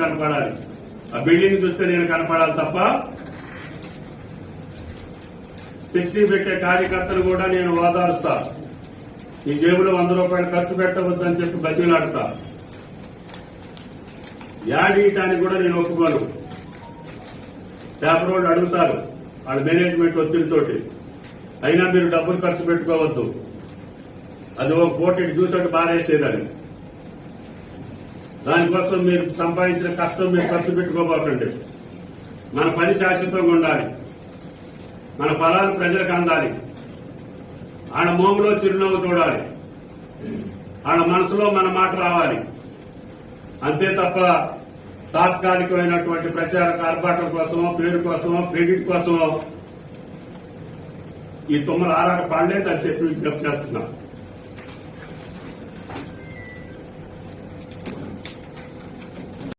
కనపడాలి, ఆ బిల్డింగ్ చూస్తే నేను కనపడాలి తప్ప ఫ్లెక్సీ పెట్టే కార్యకర్తలు కూడా నేను ఓదారుస్తా. ఈ జేబులో 100 రూపాయలు ఖర్చు పెట్టవద్దని చెప్పి బతిలాడతా. యాడీయటానికి కూడా నేను ఒప్పుకోను. పేపర్ వాళ్ళు అడుగుతారు వాళ్ళ మేనేజ్మెంట్ ఒత్తిడితోటి, అయినా మీరు డబ్బులు ఖర్చు పెట్టుకోవద్దు, అది ఒక కోటి చూసట్టు బారేసేదని. దానికోసం మీరు సంపాదించిన కష్టం మీరు ఖర్చు పెట్టుకోబోకండి. మన పని శాశ్వతంగా ఉండాలి, మన ఫలాలు ప్రజలకు అందాలి, ఆడ మోములో చిరునవ్వు చూడాలి, ఆడ మనసులో మన మాట రావాలి. అంతే తప్ప తాత్కాలికమైనటువంటి ప్రచార ఆర్భాటం కోసమో, పేరు కోసమో, క్రెడిట్ కోసమో ఈ తుమ్మల ఆరాట పాడలేదని చెప్పి విజ్ఞప్తి చేస్తున్నా.